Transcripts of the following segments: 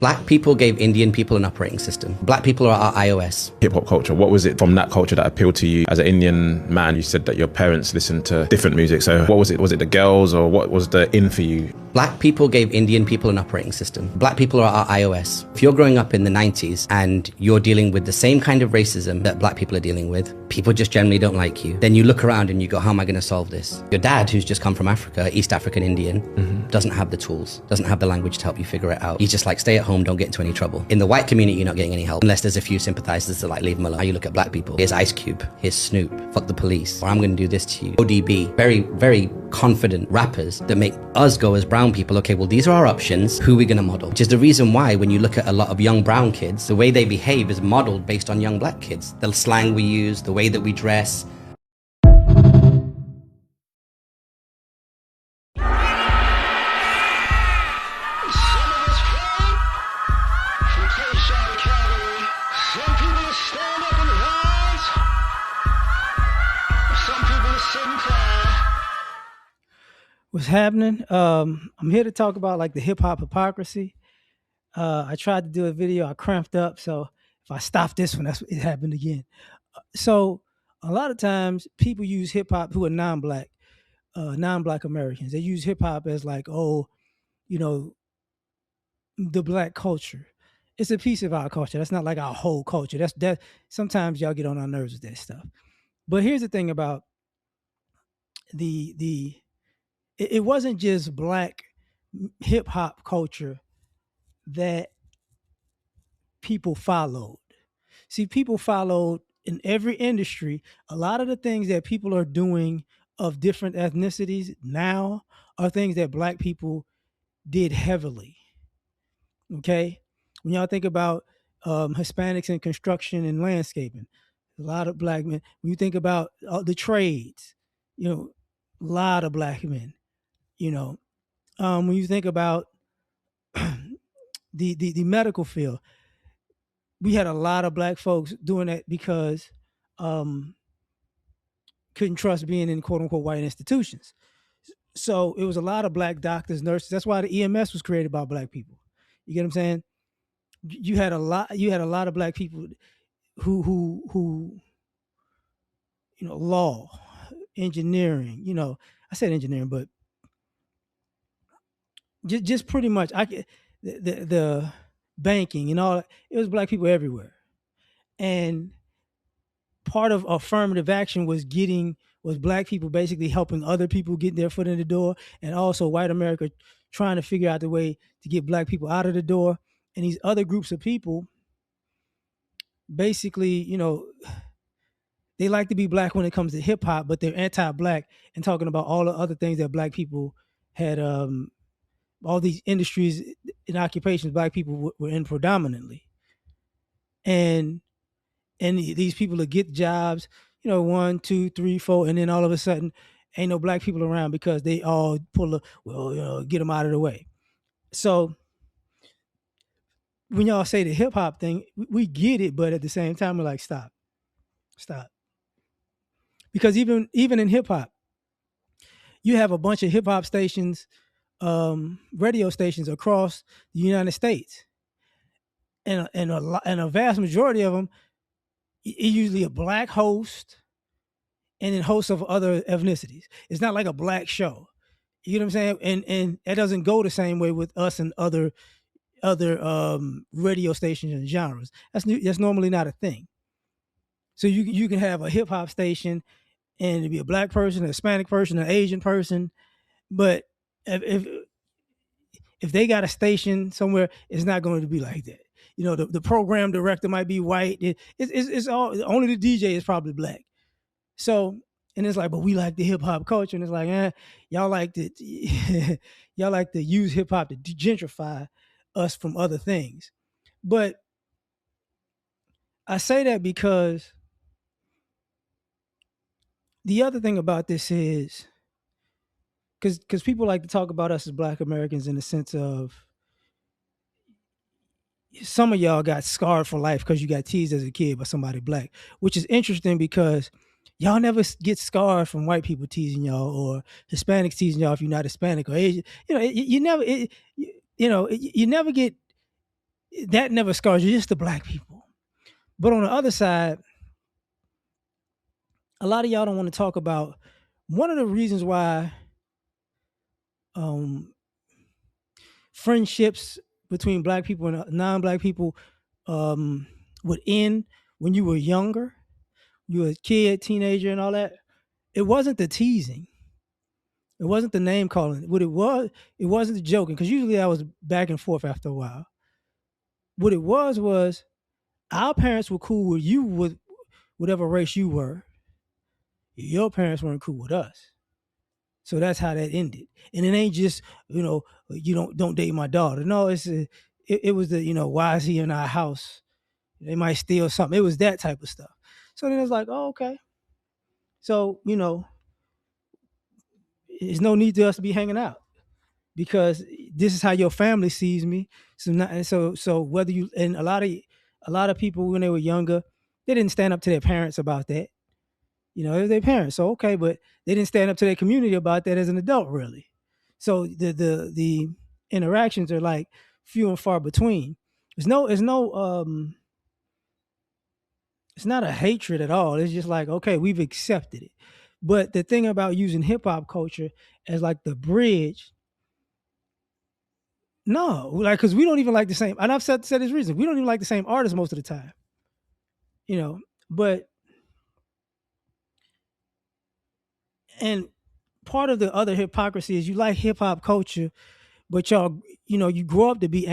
Black people gave Indian people an operating system. Black people are our iOS. Hip hop culture, what was it from that culture that appealed to you? As an Indian man, you said that your parents listened to different music. So what was it? Was it the girls, or what was the in for you? Black people gave Indian people an operating system. Black people are our iOS. If you're growing up in the 90s and you're dealing with the same kind of racism that black people are dealing with, people just generally don't like you, then you look around and you go, how am I going to solve this? Your dad, who's just come from Africa, East African Indian, doesn't have the tools, doesn't have the language to help you figure it out. He's just like, stay at home, don't get into any trouble. In the white community, you're not getting any help unless there's a few sympathizers that like, leave him alone. How you look at black people, here's Ice Cube, here's Snoop, fuck the police, or I'm going to do this to you. ODB, very, very confident rappers that make us go as brown people, okay, well, these are our options, who are we going to model? Which is the reason why when you look at a lot of young brown kids, the way they behave is modeled based on young black kids. The slang we use, the way that we dress. What's happening? I'm here to talk about like the hip hop hypocrisy. I tried to do a video, I cramped up, so if I stop this one, it happened again. So a lot of times people use hip hop who are non-black Americans. They use hip hop as like, oh, you know, the black culture. It's a piece of our culture. That's not like our whole culture. That sometimes y'all get on our nerves with that stuff. But here's the thing about it wasn't just black hip hop culture that people followed. See, people followed in every industry. A lot of the things that people are doing of different ethnicities now are things that black people did heavily. Okay. When y'all think about Hispanics in construction and landscaping, a lot of black men. When you think about the trades, you know, a lot of black men. You know, when you think about the medical field, we had a lot of black folks doing that because couldn't trust being in quote unquote white institutions. So it was a lot of black doctors, nurses. That's why the EMS was created by black people. You get what I'm saying? You had a lot of black people who you know, law, engineering, you know, I said engineering, but just pretty much the banking and all, it was black people everywhere. And part of affirmative action was black people basically helping other people get their foot in the door, and also white America trying to figure out the way to get black people out of the door. And these other groups of people basically, you know, they like to be black when it comes to hip hop, but they're anti-black and talking about all the other things that black people had, all these industries and occupations black people were in predominantly. And these people will get jobs, you know, 1, 2, 3, 4, and then all of a sudden ain't no black people around because they all get them out of the way. So when y'all say the hip hop thing, we get it, but at the same time, we're like, stop. Because even in hip hop, you have a bunch of hip hop stations, radio stations across the United States. And a vast majority of them, it's usually a black host and then hosts of other ethnicities. It's not like a black show. You know what I'm saying? And that doesn't go the same way with us and other radio stations and genres. That's normally not a thing. So you can have a hip hop station and it'd be a black person, a Hispanic person, an Asian person, but if they got a station somewhere, it's not going to be like that. You know, the program director might be white. It's all, only the DJ is probably black. So, and it's like, but we like the hip hop culture, and it's like, y'all like to use hip hop to gentrify us from other things. But I say that because the other thing about this is, because people like to talk about us as black Americans in the sense of, some of y'all got scarred for life because you got teased as a kid by somebody black, which is interesting because y'all never get scarred from white people teasing y'all or Hispanics teasing y'all if you're not Hispanic or Asian. You know, you never get that never scars you, just the black people. But on the other side, a lot of y'all don't want to talk about one of the reasons why um, friendships between black people and non-black people um, would end when you were younger, you were a kid, teenager, and all that. It wasn't the teasing. It wasn't the name calling. What it wasn't the joking, because usually I was back and forth after a while. What it was our parents were cool with you with whatever race you were. Your parents weren't cool with us. So that's how that ended. And it ain't just, you don't date my daughter. No, it was the, why is he in our house? They might steal something. It was that type of stuff. So then it's like, oh, okay. So, there's no need to us to be hanging out because this is how your family sees me. So whether you, and a lot of people when they were younger, they didn't stand up to their parents about that. It was their parents. So okay, but they didn't stand up to their community about that as an adult, really. So the interactions are like few and far between. It's not a hatred at all. It's just like, okay, we've accepted it. But the thing about using hip hop culture as like the bridge, no, like because we don't even like the same. And I've said this reason. We don't even like the same artists most of the time. But and part of the other hypocrisy is you like hip hop culture, but y'all, you grow up to be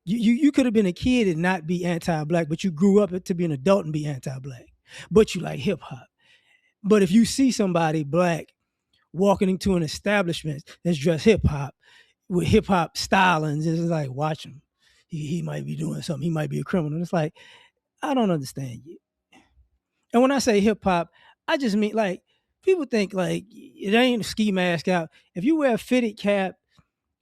you could have been a kid and not be anti-black, but you grew up to be an adult and be anti-black. But you like hip hop. But if you see somebody black walking into an establishment that's dressed hip hop with hip hop stylings, it's like, watch him. He might be doing something. He might be a criminal. It's like, I don't understand you. And when I say hip hop, I just mean like people think like it ain't a ski mask out. If you wear a fitted cap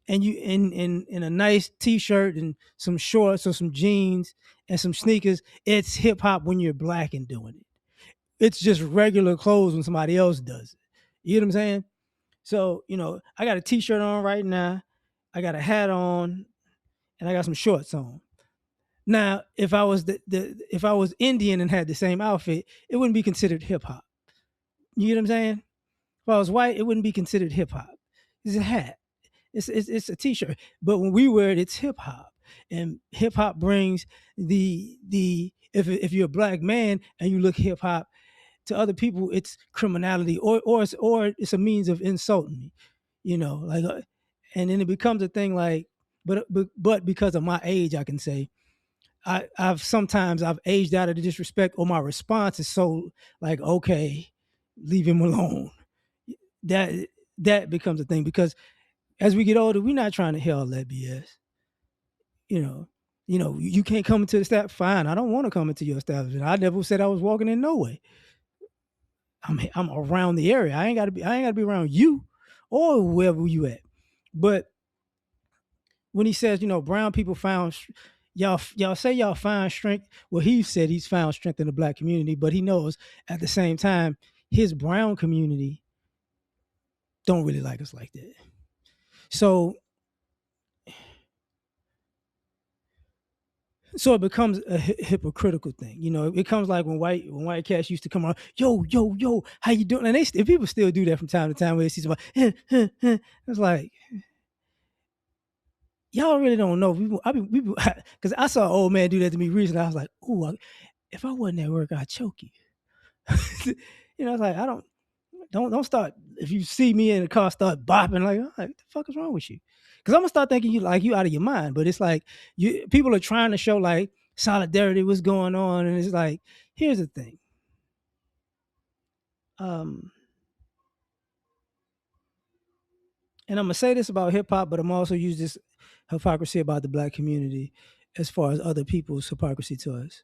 and you in a nice t-shirt and some shorts or some jeans and some sneakers, it's hip hop when you're black and doing it. It's just regular clothes when somebody else does it. You know what I'm saying? So, I got a t-shirt on right now. I got a hat on and I got some shorts on. Now, if I was if I was Indian and had the same outfit, it wouldn't be considered hip hop. You know what I'm saying? If I was white, it wouldn't be considered hip hop. It's a hat. It's a t-shirt. But when we wear it, it's hip hop. And hip hop brings the if you're a black man and you look hip hop, to other people it's criminality or it's a means of insulting me. Like and then it becomes a thing like but because of my age, I can say I've aged out of the disrespect, or my response is so like, okay, leave him alone. That that becomes a thing because as we get older, we're not trying to hear all that BS. You can't come into the staff. Fine, I don't want to come into your establishment. I never said I was walking in no way. I'm around the area. I ain't got to be around you or wherever you at. But when he says, brown people found y'all say y'all find strength. Well, he said he's found strength in the black community, but he knows at the same time his brown community don't really like us like that. So it becomes a hypocritical thing. It becomes like when white cats used to come around, yo, how you doing? And people still do that from time to time. Where they see somebody, it's like, y'all really don't know. Because I saw an old man do that to me recently. I was like, ooh, if I wasn't at work, I'd choke you. It's like, don't start. If you see me in the car, start bopping like, oh, what the fuck is wrong with you? Because I'm gonna start thinking you out of your mind. But it's like people are trying to show like solidarity, what's going on, and it's like, here's the thing. And I'm gonna say this about hip hop, but I'm also use this hypocrisy about the black community as far as other people's hypocrisy to us.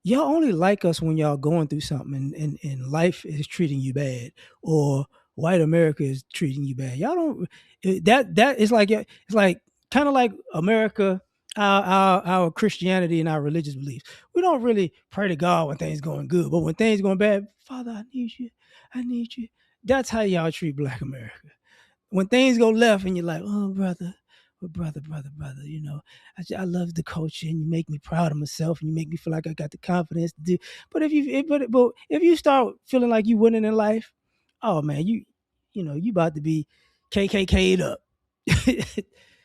Y'all only like us when y'all going through something and life is treating you bad, or white America is treating you bad. Y'all don't that it's like kind of like America, our Christianity and our religious beliefs. We don't really pray to God when things going good, but when things going bad, Father, I need you. That's how y'all treat Black America. When things go left and you're like, oh brother, But brother, I love the culture, and you make me proud of myself, and you make me feel like I got the confidence to do. But but if you start feeling like you winning in life, oh man, you about to be KKK'd up.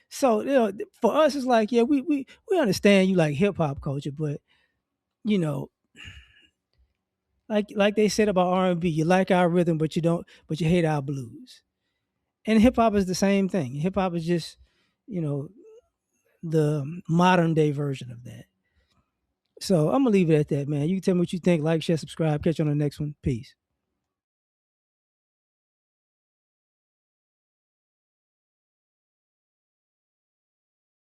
So for us, it's like, yeah, we understand you like hip hop culture, but you know, like they said about R&B, you like our rhythm, but you hate our blues. And hip hop is the same thing. Hip hop is just, you know, the modern day version of that. So I'm gonna leave it at that, man. You can tell me what you think. Like, share, subscribe. Catch you on the next one. Peace.